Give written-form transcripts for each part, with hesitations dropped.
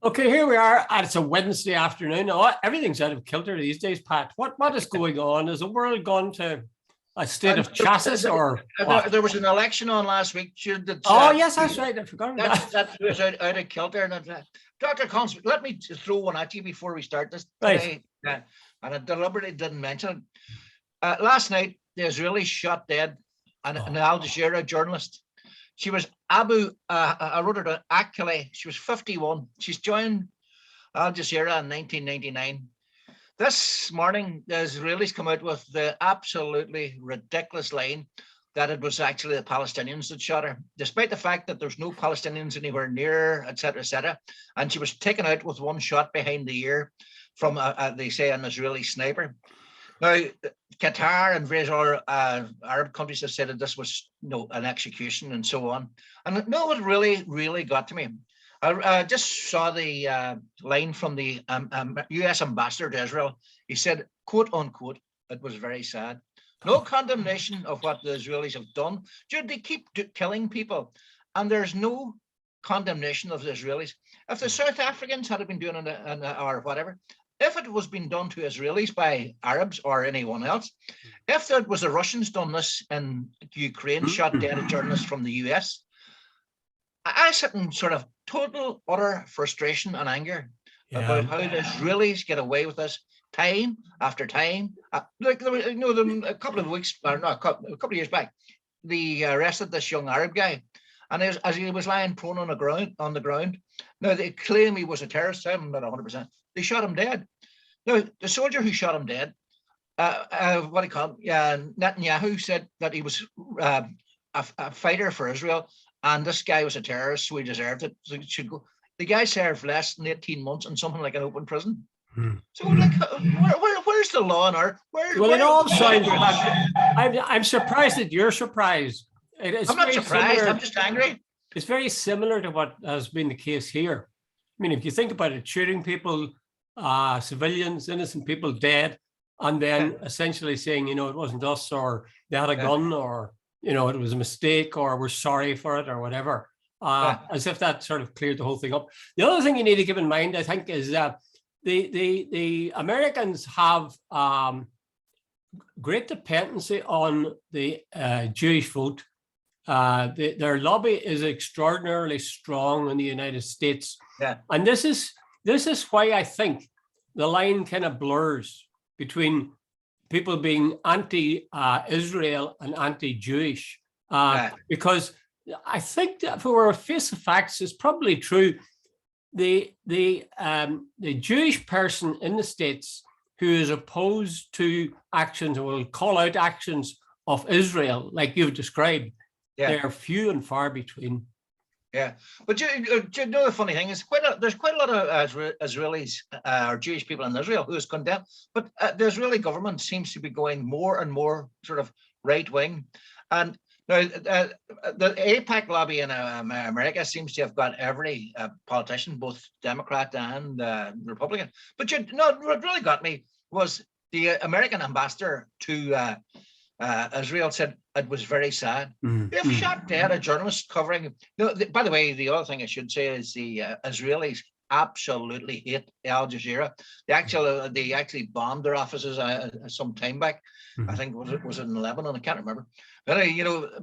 Okay, here we are, and it's a Wednesday afternoon. Oh, everything's out of kilter these days, Pat. What is going on? Is the world gone to a state of chassis, or what? There was an election on last week. Yes, that's right. I forgot about that was out of kilter. And Dr. Collins, let me throw one at you before we start this Right. today. And I deliberately didn't mention it. Last night, the Israelis shot dead an Al Jazeera journalist. She was I wrote her down, Akile. She was 51. She's joined Al Jazeera in 1999. This morning, the Israelis come out with the absolutely ridiculous line that it was actually the Palestinians that shot her, despite the fact that there's no Palestinians anywhere near her, etc., etc. And she was taken out with one shot behind the ear from, they say, an Israeli sniper. Now, Qatar and various other Arab countries have said that this was an execution and so on. And no, it really, really got to me. I just saw the line from the US ambassador to Israel. He said, quote unquote, it was very sad. No condemnation of what the Israelis have done. They keep killing people, and there's no condemnation of the Israelis. If the South Africans had been doing it or whatever, if it was being done to Israelis by Arabs or anyone else, if there was the Russians done this in Ukraine, shot dead a journalist from the US, I sit in sort of total, utter frustration and anger about how the Israelis get away with this time after time. Like there was, a couple of weeks, or not, a couple of years back, they arrested this young Arab guy, and as he was lying prone on the ground. Now they claim he was a terrorist. I'm not 100%. They shot him dead. Now the soldier who shot him dead, what do you call him? Netanyahu said that he was a fighter for Israel, and this guy was a terrorist, so he deserved it. So he should go. The guy served less than 18 months in something like an open prison. So, like, where's the law in our? It all sounds. I'm surprised that you're surprised. I'm not surprised. I'm just angry. It's very similar to what has been the case here. I mean, if you think about it, shooting people, civilians, innocent people dead, and then essentially saying, it wasn't us, or they had a gun, or it was a mistake, or we're sorry for it, or whatever, as if that sort of cleared the whole thing up. The other thing you need to keep in mind, I think, is that the Americans have great dependency on the Jewish vote. Their lobby is extraordinarily strong in the United States, and this is why I think the line kind of blurs between people being anti-Israel and anti-Jewish, because I think that if we were face the facts, it's probably true. The Jewish person in the States who is opposed to actions, or will call out actions of Israel, like you've described, they're few and far between. Yeah, but you know the funny thing is, there's quite a lot of Israelis or Jewish people in Israel who is condemned, but the Israeli government seems to be going more and more sort of right wing, and now the AIPAC lobby in America seems to have got every politician, both Democrat and Republican. But what really got me was the American ambassador to Israel said it was very sad. They've shot dead a journalist covering. By the way, the other thing I should say is the Israelis absolutely hate Al Jazeera. They actually bombed their offices some time back. I think was it in Lebanon? I can't remember. But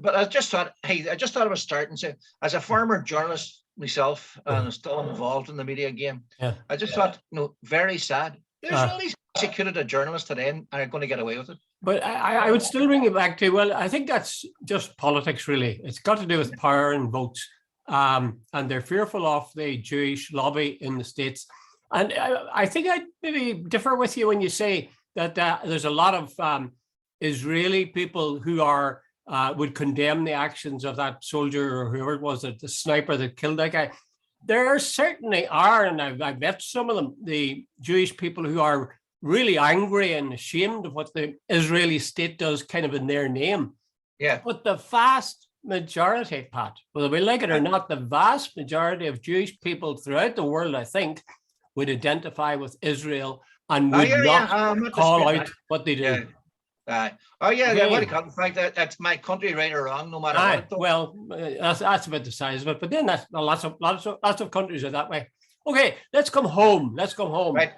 but I just thought I would start and say, as a former journalist myself and still involved in the media game, I just thought, very sad. The Israelis executed a journalist today and are going to get away with it. But I would still bring it back to, well, I think that's just politics, really. It's got to do with power and votes. And they're fearful of the Jewish lobby in the States. And I think I maybe differ with you when you say that there's a lot of Israeli people who would condemn the actions of that soldier, or whoever it was, the sniper that killed that guy. There certainly are, and I've met some of them, the Jewish people who are really angry and ashamed of what the Israeli state does kind of in their name. Yeah. But the vast majority, Pat, whether we like it or not, the vast majority of Jewish people throughout the world, I think, would identify with Israel and would not call out what they do. What do you call the fact that that's my country, right or wrong, no matter what. Well, that's about the size of it. But then that's lots of countries are that way. Okay, let's come home. Let's come home. Right.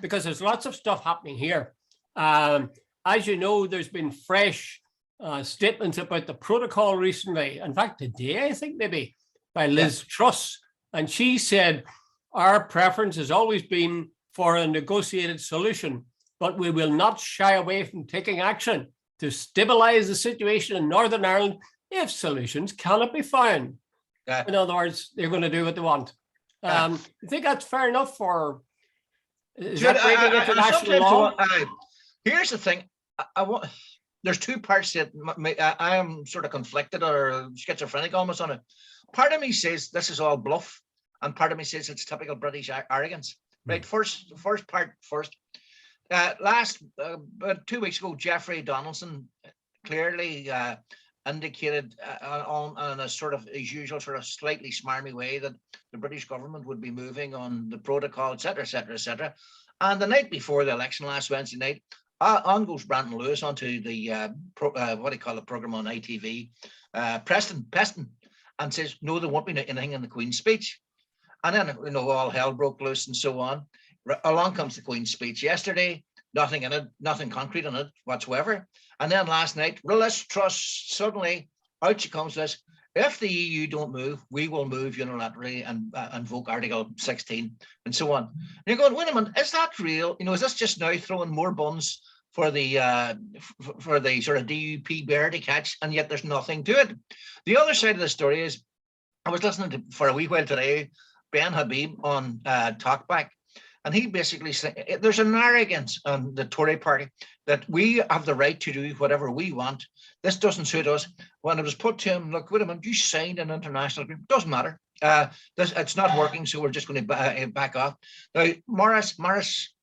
Because there's lots of stuff happening here. As you know, there's been fresh statements about the protocol recently. In fact, today, I think maybe, by Liz Truss. And she said, our preference has always been for a negotiated solution, but we will not shy away from taking action to stabilize the situation in Northern Ireland if solutions cannot be found. In other words, they're going to do what they want. I think that's fair enough for... Is that breaking international law? Here's the thing. There's two parts that I am sort of conflicted or schizophrenic almost on it. Part of me says this is all bluff, and part of me says it's typical British arrogance. Right. First part first. About 2 weeks ago, Jeffrey Donaldson clearly indicated on a sort of, as usual, sort of slightly smarmy way that the British government would be moving on the protocol, etc., etc., etc. And the night before the election, last Wednesday night, on goes Brandon Lewis onto the what do you call it, program on ITV, Preston, and says no, there won't be anything in the Queen's speech. And then all hell broke loose and so on. Along comes the Queen's speech yesterday. Nothing in it, nothing concrete in it whatsoever. And then last night, Liz Truss, suddenly out she comes this. If the EU don't move, we will move unilaterally and invoke Article 16 and so on. And you're going, wait a minute, is that real? Is this just now throwing more buns for the sort of DUP bear to catch, and yet there's nothing to it? The other side of the story is, I was listening to, for a wee while today, Ben Habib on Talkback, and he basically said there's an arrogance on the Tory party that we have the right to do whatever we want. This doesn't suit us. When it was put to him, look, wait a minute, you signed an international agreement. Doesn't matter. It's not working, so we're just going to back off. Now, Maris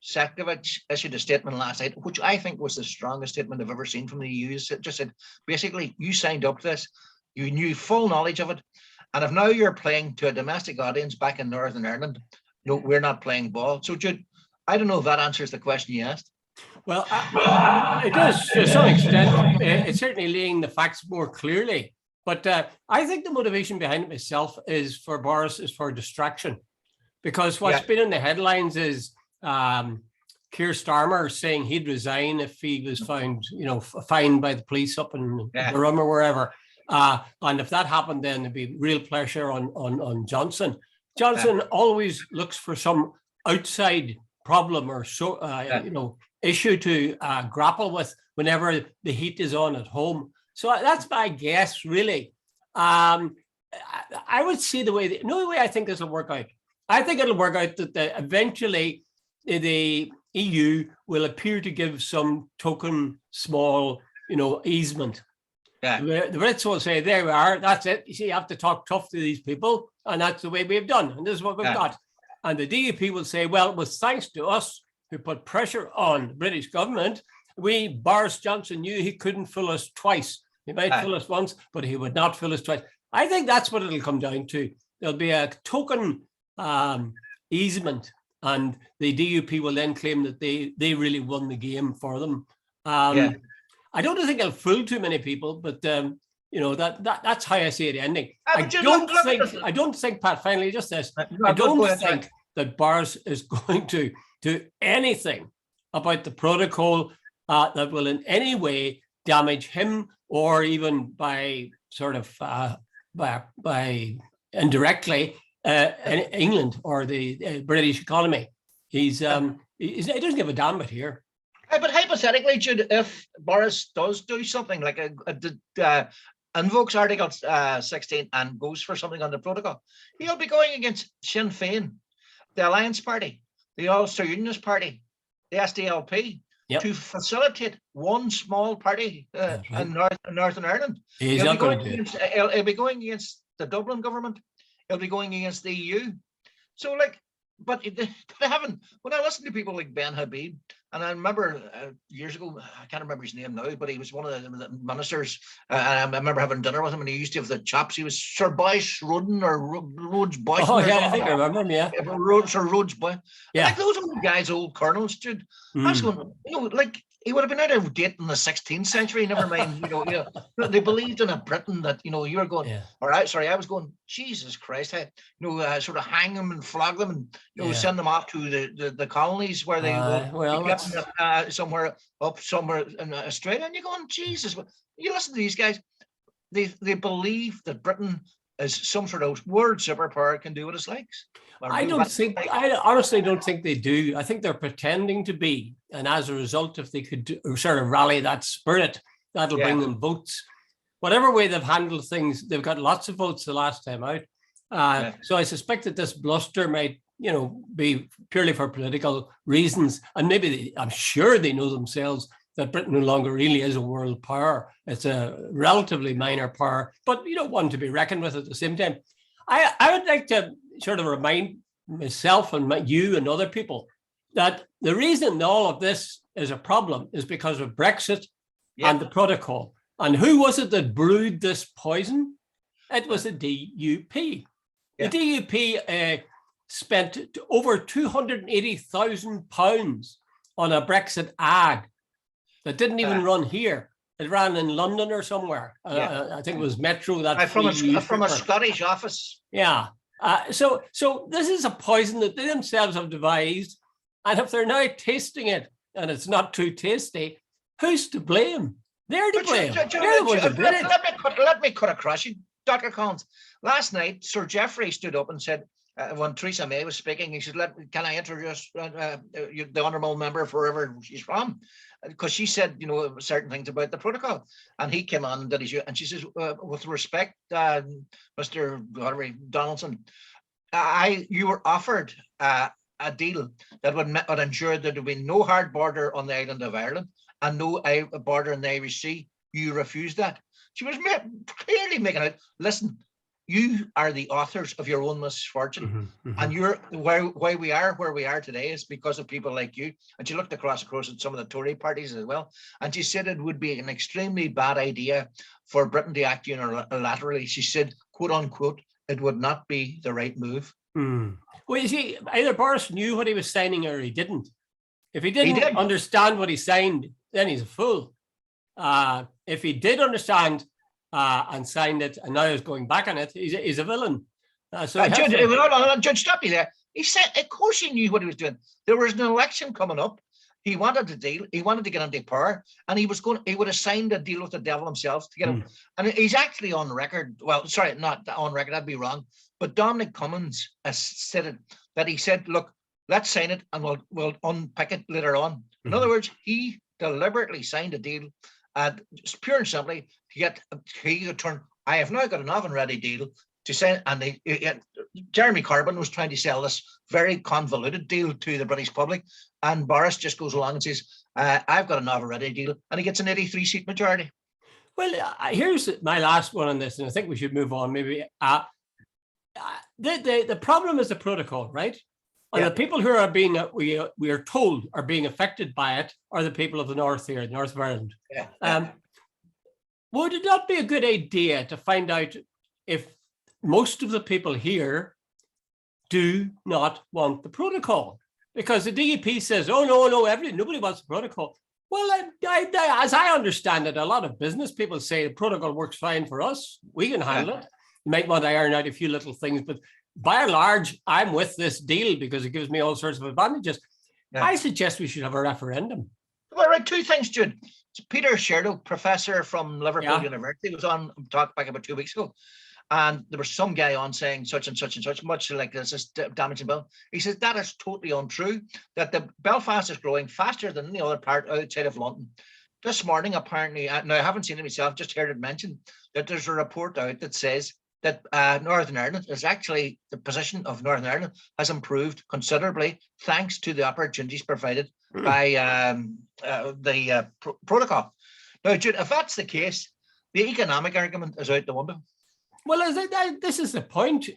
Sefcovic issued a statement last night, which I think was the strongest statement I've ever seen from the EU. It just said, basically, you signed up to this, you knew full knowledge of it, and if now you're playing to a domestic audience back in Northern Ireland, no, we're not playing ball. So, Jude, I don't know if that answers the question you asked. Well, it does to some extent. It's certainly laying the facts more clearly. But I think the motivation behind it myself is for Boris is for distraction, because what's been in the headlines is Keir Starmer saying he'd resign if he was found, fined by the police up in Durham or wherever. And if that happened, then there'd be real pressure on Johnson. Johnson always looks for some outside problem or issue to grapple with whenever the heat is on at home. So that's my guess, really. I would see the only way I think this will work out. I think it'll work out that eventually the EU will appear to give some token small, easement. Yeah. The Brits will say, there we are, that's it. You see, you have to talk tough to these people, and that's the way we've done, and this is what we've got. And the DUP will say, well, it was thanks to us who put pressure on the British government. Boris Johnson knew he couldn't fool us twice. He might fool us once, but he would not fool us twice. I think that's what it'll come down to. There'll be a token easement, and the DUP will then claim that they really won the game for them. I don't think it'll fool too many people, but that's how I see it ending. I don't think, Pat, finally, just this. I don't think that Boris is going to do anything about the protocol that will in any way damage him, or even by sort of by indirectly England or the British economy. He doesn't give a damn about here. But hypothetically, Jude, if Boris does do something like invokes Article 16 and goes for something on the protocol, he'll be going against Sinn Féin, the Alliance Party, the Ulster Unionist Party, the SDLP, to facilitate one small party in Northern Ireland. He'll be going against the Dublin government. He'll be going against the EU. So, but when I listen to people like Ben Habib, and I remember years ago, I can't remember his name now, but he was one of the ministers. I remember having dinner with him, and he used to have the chops. He was Sir Boyce Roden or Rhodes Boyce. Oh, yeah, I think I remember him, yeah. Sir Rhodes Boyce. Yeah. Like those old guys, old colonels, dude. I was going, he would have been out of date in the 16th century. Never mind, they believed in a Britain that you were going. Yeah. I was going. Jesus Christ, sort of hang them and flog them, and send them off to the colonies where they go somewhere in Australia. And you're going, Jesus. You listen to these guys. They believe that Britain is some sort of world superpower, can do what it likes. I honestly don't think they do. I think they're pretending to be. And as a result, if they could sort of rally that spirit, that'll bring them votes. Whatever way they've handled things, they've got lots of votes the last time out. So I suspect that this bluster might, be purely for political reasons. And maybe I'm sure they know themselves that Britain no longer really is a world power. It's a relatively minor power, but one to be reckoned with at the same time. I would like to sort of remind myself and you and other people that the reason all of this is a problem is because of Brexit and the protocol. And who was it that brewed this poison? It was the DUP. The DUP spent over £280,000 on a Brexit ad that didn't even run here. It ran in London or somewhere. I think it was Metro. From a Scottish office. Yeah. So this is a poison that they themselves have devised. And if they're now tasting it and it's not too tasty, who's to blame? They're to blame. Let me cut across you, Dr. Collins. Last night, Sir Geoffrey stood up and said, when Theresa May was speaking, he said, can I introduce the honourable member for wherever she's from? Because she said, certain things about the protocol. And he came on and did his, and she says, with respect, Mr. Donaldson, you were offered a deal that would ensure that there would be no hard border on the island of Ireland and no border in the Irish Sea. You refused that. She was clearly making it, listen, you are the authors of your own misfortune. And you're why we are where we are today is because of people like you. And she looked across at some of the Tory parties as well. And she said it would be an extremely bad idea for Britain to act unilaterally. She said, quote unquote, it would not be the right move. Well, you see, either Boris knew what he was signing or he didn't. If he didn't understand what he signed, then he's a fool. If he did understand and signed it, and now is going back on it, he's a villain. Judge, stop you there. He said, of course he knew what he was doing. There was an election coming up. He wanted a deal. He wanted to get into power, and he would have signed a deal with the devil himself to get him. And he's actually on record. Well, sorry, not on record. That'd be wrong. But Dominic Cummings has said it, that he said, look, let's sign it and we'll unpick it later on. In other words, he deliberately signed a deal just pure and simply to get he could turn. I have now got an oven-ready deal to send, and Jeremy Corbyn was trying to sell this very convoluted deal to the British public, and Boris just goes along and says, "I've got an oven-ready deal," and he gets an 83-seat majority. Well, here's my last one on this, and I think we should move on. Maybe the problem is the protocol, right? And the people who are being, we are told, are being affected by it are the people of the north here, the north of Ireland. Would it not be a good idea to find out if most of the people here do not want the protocol? Because the DUP says, oh, no, nobody wants the protocol. Well, as I understand it, a lot of business people say the protocol works fine for us. We can handle it. You might want to iron out a few little things, but by and large, I'm with this deal because it gives me all sorts of advantages. I suggest we should have a referendum. Well, right, two things, Jude. Peter Sherdow, professor from Liverpool University, was on talk back about 2 weeks ago. And there was some guy on saying such and such and such, much like this is damaging bill. He says that is totally untrue, that the Belfast is growing faster than any other part outside of London. This morning, apparently, now I haven't seen it myself, just heard it mentioned, that there's a report out that says that Northern Ireland is actually, the position of Northern Ireland has improved considerably thanks to the opportunities provided by the protocol. Now, Jude, if that's the case, the economic argument is out the window. Well, this is the point.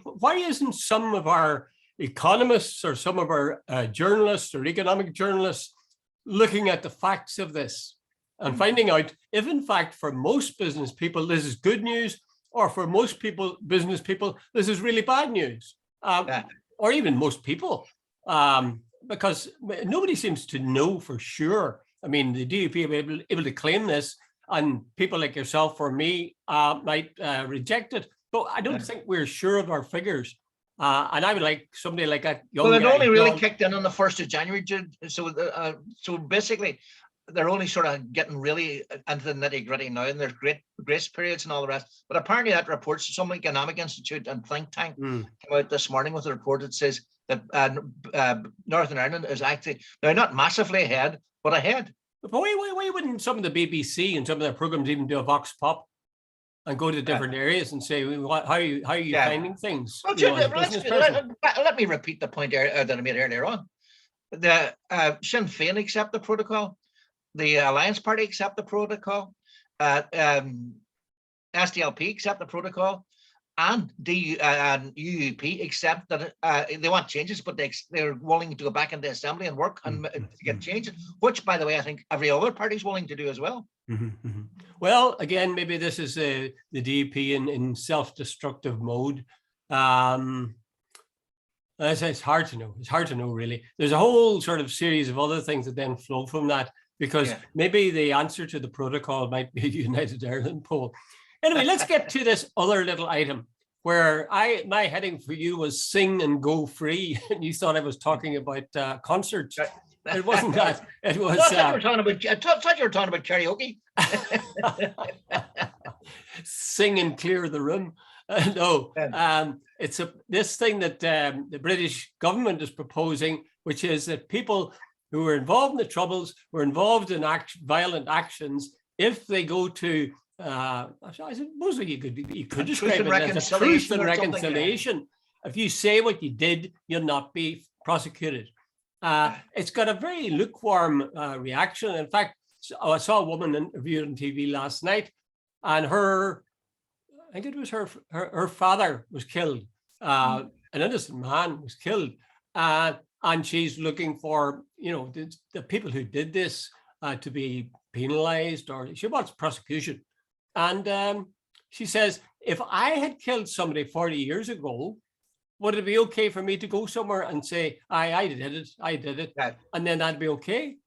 Why isn't some of our economists or some of our journalists or economic journalists looking at the facts of this and finding out if, in fact, for most business people, this is good news, or for most people, business people, this is really bad news, or even most people, because nobody seems to know for sure I mean, the DUP will be able to claim this, and people like yourself or me might reject it. But I don't think we're sure of our figures. And I would like somebody like a young Well, it guy, only really John, kicked in on the 1st of January, Jude. So basically, they're only sort of getting really into the nitty gritty now, and there's great grace periods and all the rest. But apparently, that report, some economic institute and think tank came out this morning with a report that says that Northern Ireland is actually now not massively ahead, but ahead. But why wouldn't some of the BBC and some of their programs even do a vox pop and go to different areas and say, how are you finding things? Well, Jude, let me repeat the point that I made earlier on. The Sinn Féin accept the protocol. The Alliance Party accept the protocol. SDLP accept the protocol. And UUP accept that they want changes, but they're willing to go back into assembly and work and to get changes, which, by the way, I think every other party is willing to do as well. Well, again, maybe this is the DUP in self-destructive mode. It's hard to know. It's hard to know, really. There's a whole sort of series of other things that then flow from that, because maybe the answer to the protocol might be a United Ireland poll. Anyway, let's get to this other little item where my heading for you was sing and go free, and you thought I was talking about concerts. It wasn't that. It was. I thought you were talking about karaoke. Sing and clear the room. No, it's this thing that the British government is proposing, which is that people who were involved in the Troubles, were involved in violent actions, if they go to I suppose you could describe it as a truth and reconciliation. If you say what you did, you'll not be prosecuted. It's got a very lukewarm reaction. In fact, I saw a woman interviewed on TV last night, and I think it was her father was killed. An innocent man was killed, and she's looking for the people who did this to be penalized, or she wants prosecution. And she says, if I had killed somebody 40 years ago, would it be okay for me to go somewhere and say, I did it, and then that'd be okay?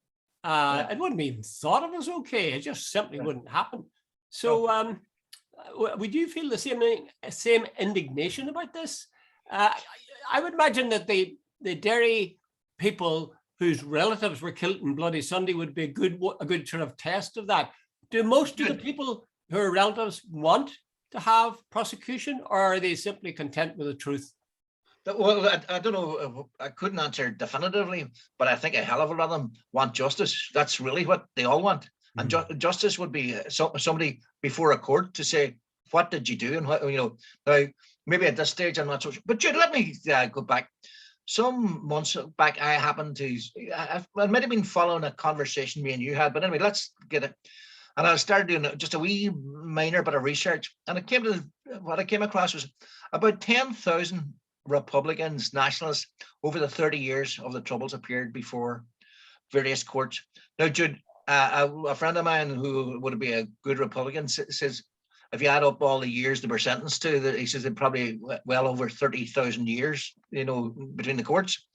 It wouldn't be even thought of as okay. It just simply wouldn't happen. So would you feel the same indignation about this? I would imagine that the Derry people whose relatives were killed in Bloody Sunday would be a good sort of test of that. Do most of the people who are relatives want to have prosecution, or are they simply content with the truth? Well, I don't know. I couldn't answer definitively, but I think a hell of a lot of them want justice. That's really what they all want. And justice would be somebody before a court to say, what did you do? And what, now maybe at this stage I'm not so sure. But Jude, let me go back. Some months back, I might have been following a conversation me and you had, but anyway, let's get it. And I started doing just a wee minor bit of research, and what I came across was about 10,000 Republicans, nationalists, over the 30 years of the Troubles appeared before various courts. Now, Jude, a friend of mine who would be a good Republican says, if you add up all the years they were sentenced to, he says it probably well over 30,000 years, between the courts.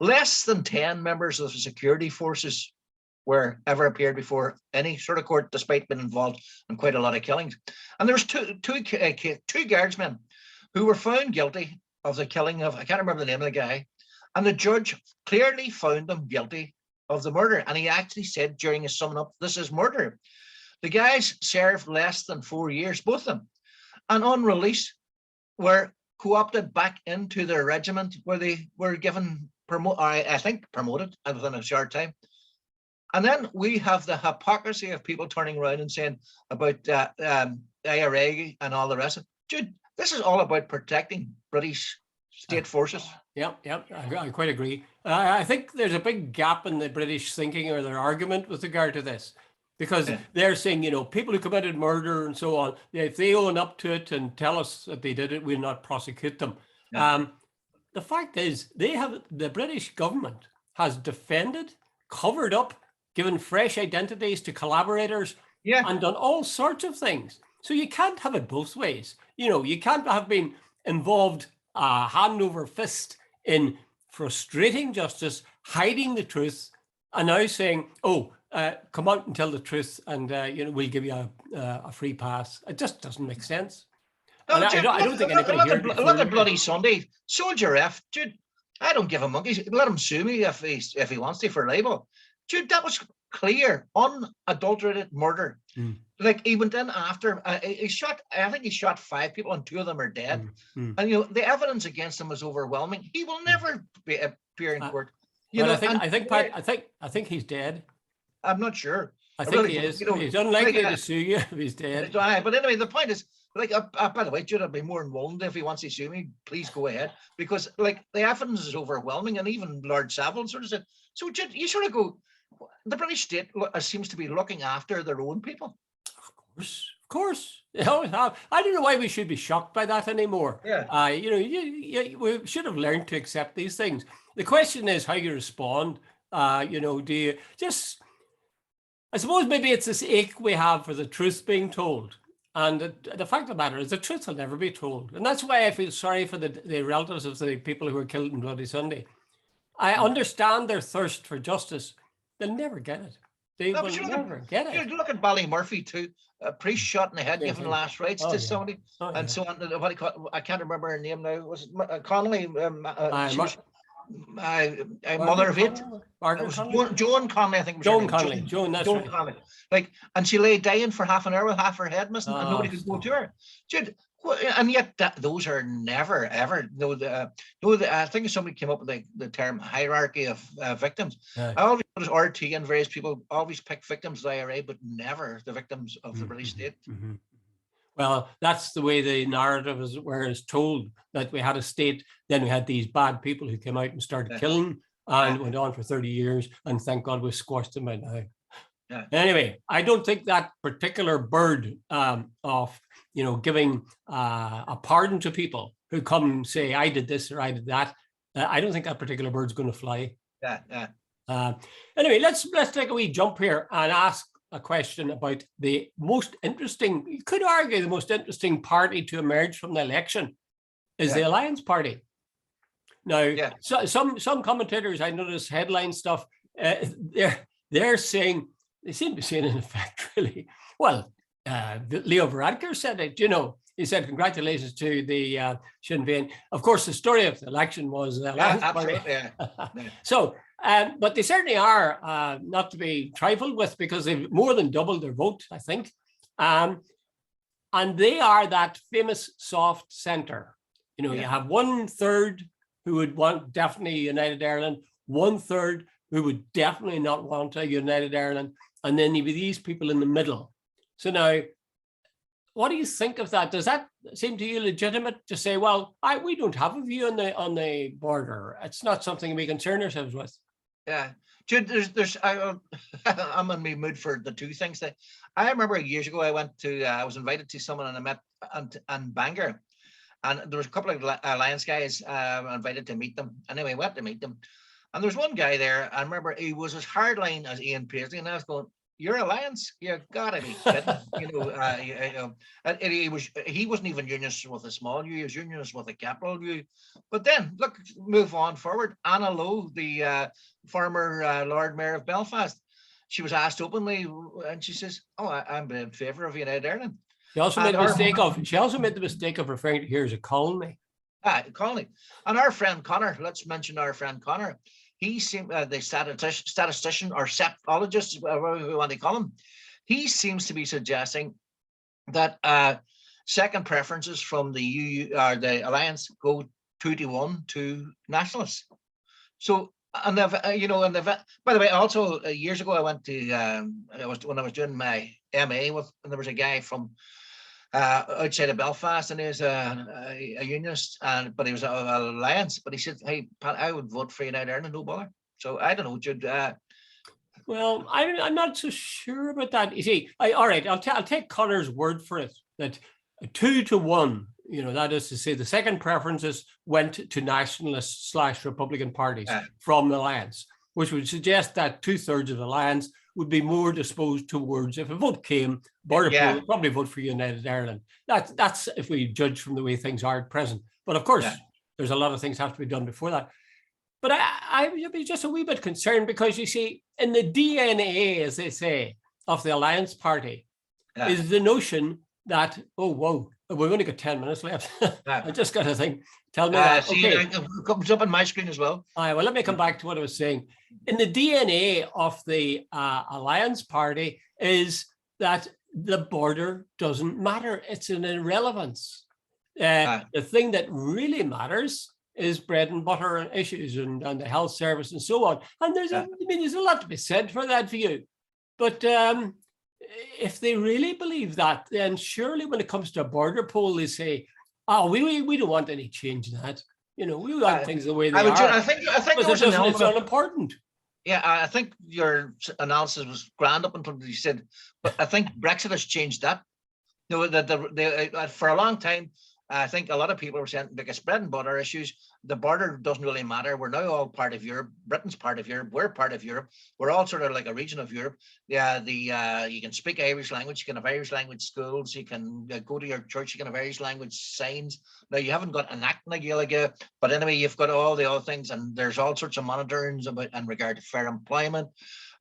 Less than 10 members of the security forces were ever appeared before any sort of court, despite being involved in quite a lot of killings. And there was two guardsmen who were found guilty of the killing of, I can't remember the name of the guy, and the judge clearly found them guilty of the murder. And he actually said during his summing up, this is murder. The guys served less than 4 years, both of them, and on release were co-opted back into their regiment, where they were given promoted within a short time. And then we have the hypocrisy of people turning around and saying about IRA and all the rest of it. Jude, this is all about protecting British state forces. Yeah, I quite agree. I think there's a big gap in the British thinking or their argument with regard to this, because they're saying, people who committed murder and so on, if they own up to it and tell us that they did it, we'll not prosecute them. The fact is, the British government has defended, covered up, given fresh identities to collaborators, and done all sorts of things. So you can't have it both ways. You can't have been involved hand over fist in frustrating justice, hiding the truth, and now saying, oh, come out and tell the truth, and we'll give you a free pass. It just doesn't make sense. No, And Jude, I don't think anybody here. look at bloody Sunday. Soldier F, Jude. I don't give a monkey. Let him sue me if he wants to for libel. Jude, that was clear, unadulterated murder. Like he went in after he shot. I think he shot 5 people, and 2 of them are dead. And the evidence against him was overwhelming. He will never appear in court. I think he's dead. I'm not sure. I think he is. He's unlikely to sue you if he's dead. But anyway, the point is, like, by the way, Jude, I'd be more emboldened if he wants to sue me. Please go ahead, because like the evidence is overwhelming, and even Lord Savile sort of said. So, Jude, you sort of go. The British state seems to be looking after their own people. Of course. I don't know why we should be shocked by that anymore. Yeah. We should have learned to accept these things. The question is how you respond. Do you just? I suppose maybe it's this ache we have for the truth being told. And the fact of the matter is the truth will never be told. And that's why I feel sorry for the relatives of the people who were killed on Bloody Sunday. I understand their thirst for justice. They'll never get it. They will never get it. You look at Ballymurphy too. A priest shot in the head, given last rites to somebody. And so on. What do you call it? I can't remember her name now. Was it Connolly? Mother of 8. Joan Connolly, I think. Was Joan Connolly. Joan, that's right. Connolly. Like, and she lay dying for half an hour with half her head missing, and nobody could go to her. Jude, and yet those are never ever. I think somebody came up with the term hierarchy of victims. I always notice RT and various people always pick victims of the IRA, but never the victims of the British state. Well, that's the way the narrative is told, that we had a state, then we had these bad people who came out and started killing, and went on for 30 years, and thank God we squashed them out now. Anyway, I don't think that particular bird of giving a pardon to people who come and say I did this or I did that, I don't think that particular bird's going to fly. Anyway, let's take a wee jump here and ask a question about the most interesting, you could argue the most interesting party to emerge from the election is the Alliance Party. Now, some commentators, I notice headline stuff, they're saying, they seem to be saying in effect, really, well, Leo Varadkar said it, he said, congratulations to the Sinn Féin. Of course, the story of the election was the Alliance Party. So, but they certainly are not to be trifled with, because they've more than doubled their vote, I think. And they are that famous soft centre. You have 1/3 who would want definitely United Ireland, 1/3 who would definitely not want a United Ireland, and then you'd be these people in the middle. So now, what do you think of that? Does that seem to you legitimate to say, well, we don't have a view on the border. It's not something we concern ourselves with. Yeah, Jude, I'm in the mood for the two things. I remember years ago I was invited to someone and I met in Bangor, and there was a couple of Alliance guys invited to meet them. Anyway, I went to meet them, and there was one guy there. I remember he was as hardline as Ian Paisley, and I was going, "Your Alliance? You gotta be kidding!" He wasn't even unionist with a small U. He was unionist with a capital U. But then, look, move on forward. Anna Lowe, the former Lord Mayor of Belfast, she was asked openly, and she says, "Oh, I'm in favour of United Ireland." She also made the mistake of referring to here as a colony. Colony. And our friend Connor, let's mention our friend Connor. He seemed the statistician or septologist, whatever we want to call him. He seems to be suggesting that second preferences from the EU or the Alliance go 2-1 to nationalists. So, and by the way, also years ago I went to when I was doing my MA and there was a guy from outside of Belfast, and he was a unionist, but he was an Alliance. But he said, "Hey, Pat, I would vote for United Ireland, no bother." So I don't know, Jude. Well, I'm not so sure about that. You see, all right, I'll take Connor's word for it that 2-1. That is to say, the second preferences went to nationalist / Republican parties from the Alliance, which would suggest that 2/3 of the Alliance would be more disposed towards, if a vote came, would probably vote for United Ireland. That's if we judge from the way things are at present. But of course, there's a lot of things have to be done before that. But I would be just a wee bit concerned because, you see, in the DNA, as they say, of the Alliance Party is the notion that, oh, whoa, we've only got 10 minutes left. I just got to think. Tell me that. Okay. It comes up on my screen as well. All right, well, let me come back to what I was saying. In the DNA of the Alliance Party is that the border doesn't matter. It's an irrelevance. The thing that really matters is bread and butter issues and the health service and so on. And there's a lot to be said for that view. But if they really believe that, then surely when it comes to a border poll, they say, oh, we don't want any change in that. We want things the way they are. I think it's unimportant. Yeah, I think your analysis was grand up until you said, but I think Brexit has changed that. For a long time, I think a lot of people were saying, because bread and butter issues, the border doesn't really matter. We're now all part of Europe. Britain's part of Europe. We're part of Europe. We're all sort of like a region of Europe. Yeah, you can speak Irish language. You can have Irish language schools. You can go to your church. You can have Irish language signs. Now, you haven't got an act like but anyway, you've got all the other things, and there's all sorts of monitorings in regard to fair employment.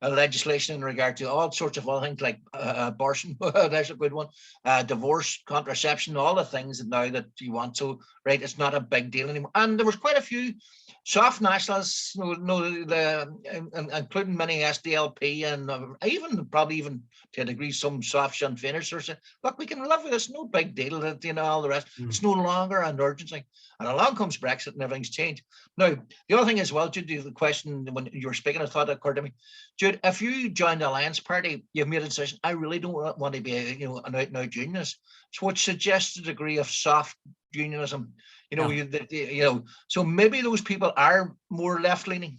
Legislation in regard to all sorts of other things like abortion, there's a good one, divorce, contraception, all the things now that you want. So, right, it's not a big deal anymore. And there was quite a few soft nationalists, including many SDLP and probably even to a degree some soft Sinn Féiners are saying, look, we can live with this, no big deal, all the rest. It's no longer an urgency. And along comes Brexit and everything's changed. Now, the other thing as well, Jude, the question when you were speaking, I thought it occurred to me, Jude, if you join the Alliance Party, you've made a decision, I really don't want to be an out-and-out unionist, which suggests a degree of soft unionism. So maybe those people are more left-leaning.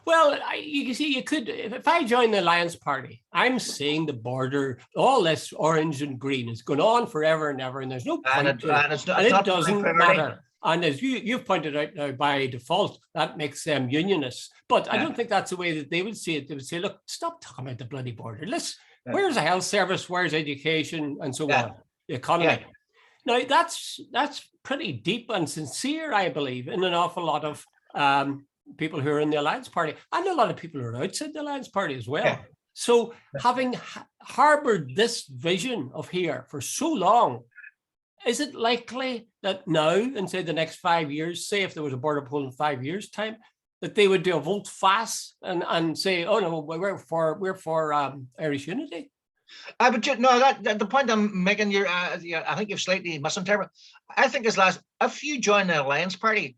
Well, you can see, you could, if I join the Alliance Party, I'm saying the border, all this orange and green is going on forever and ever, and there's no point it doesn't matter. And as you've pointed out now, by default, that makes them unionists. But I don't think that's the way that they would see it. They would say, look, stop talking about the bloody border. Where's the health service? Where's education? And so on, the economy. Now, that's pretty deep and sincere, I believe, in an awful lot of people who are in the Alliance Party, and a lot of people who are outside the Alliance Party as well. So having harbored this vision of here for so long, is it likely that now, in say the next 5 years, say if there was a border poll in 5 years' time, that they would do a vote fast and say, oh no, we're for Irish unity? But the point I'm making here, I think you've slightly misinterpreted. I think if you join the Alliance Party,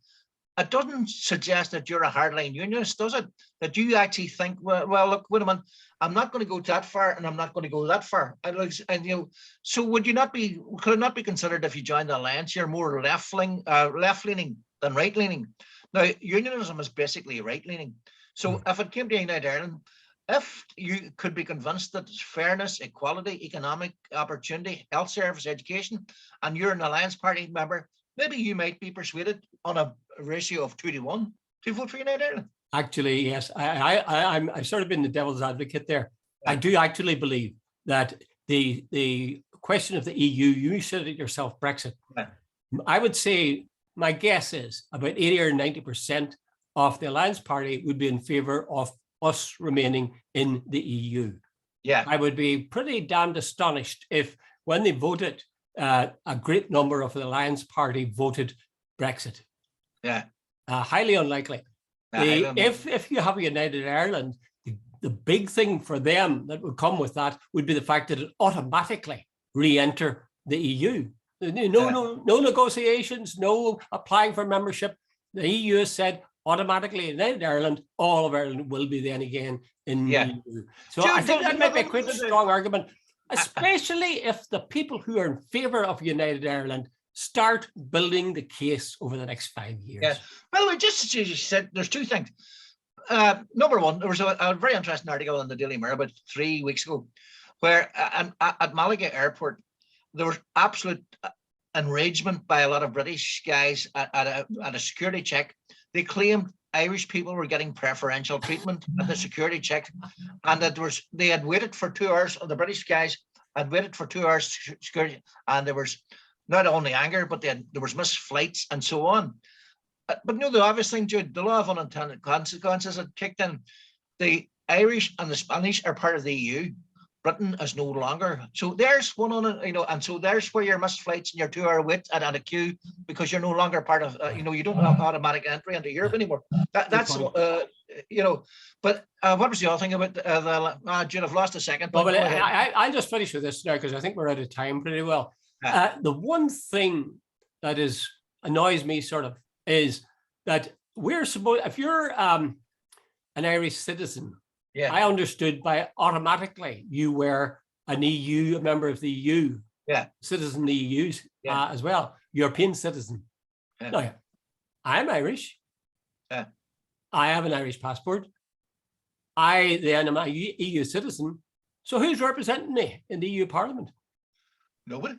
it doesn't suggest that you're a hardline unionist, does it? That you actually think, well, look, wait a minute, I'm not going to go that far, and I'm not going to go that far. So could it not be considered if you join the Alliance, you're more left-leaning than right-leaning? Now, unionism is basically right-leaning. So if it came to United Ireland, if you could be convinced that fairness, equality, economic opportunity, health service, education, and you're an Alliance Party member, maybe you might be persuaded on a ratio of 2-1 to vote for United Ireland. Actually, yes, I've sort of been the devil's advocate there. I do actually believe that the question of the EU, you said it yourself, Brexit. I would say my guess is about 80 or 90% of the Alliance Party would be in favour of us remaining in the EU. I would be pretty damned astonished if, when they voted, a great number of the Alliance Party voted Brexit. Highly unlikely. If you have a United Ireland, the big thing for them that would come with that would be the fact that it automatically re-enter the EU. No negotiations, no applying for membership. The EU has said automatically United Ireland, all of Ireland will be then again in the EU. So I think that might be quite a strong argument, especially if the people who are in favour of United Ireland start building the case over the next 5 years. By the way, just as you said, there's two things. Number one, there was a very interesting article in the Daily Mirror about 3 weeks ago, where at Malaga Airport, there was absolute enragement by a lot of British guys at a security check. They claimed Irish people were getting preferential treatment at the security check, and that they had waited for 2 hours. The British guys had waited for 2 hours security, and there was not only anger, but there was missed flights and so on. But the obvious thing, Jude, the law of unintended consequences had kicked in. The Irish and the Spanish are part of the EU. Britain is no longer. So there's one on it, and so there's where your missed flights and your 2-hour wait at a queue because you're no longer part of, you don't have automatic entry into Europe anymore. That's, but what was the other thing about Jude, I've lost a second. Well, I'll just finish with this now because I think we're out of time pretty well. The one thing that annoys me sort of is that we're supposed, if you're an Irish citizen, I understood by automatically you were a member of the EU, citizen of the EU as well, European citizen. Now, I'm Irish. I have an Irish passport. I then am a EU citizen. So who's representing me in the EU Parliament? Nobody.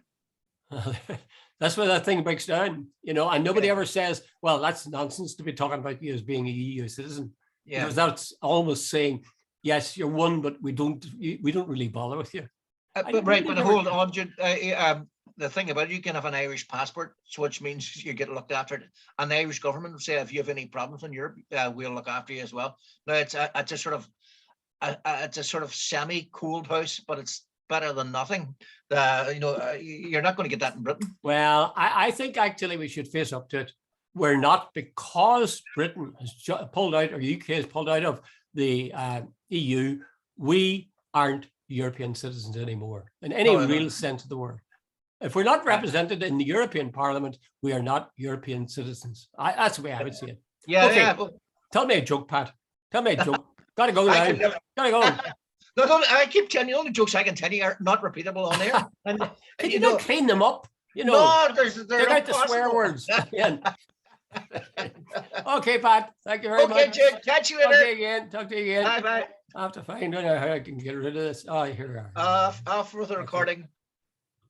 That's where that thing breaks down, and nobody ever says, well, that's nonsense to be talking about you as being a EU citizen. Because that's almost saying, yes, you're one, but we don't really bother with you. But hold on, Jude. The thing about it, you can have an Irish passport, which means you get looked after. And the Irish government will say, if you have any problems in Europe, we'll look after you as well. Now, it's a sort of semi-cold house, but it's better than nothing. You're not going to get that in Britain. Well, I think actually we should face up to it. We're not, because Britain has pulled out, or UK has pulled out of the EU, we aren't European citizens anymore in any real sense of the word. If we're not represented in the European Parliament, we are not European citizens. That's the way I would see it. Tell me a joke, Pat. Tell me a joke. Gotta go now. Gotta go. No, I keep telling you, the only jokes I can tell you are not repeatable on air. And can you not clean them up? No, they're out the swear words. Okay, Pat. Thank you very much. Okay, Jude. Catch you later. Talk to you again. Bye. I have to find out how I can get rid of this. Oh, here we are. Off with the recording.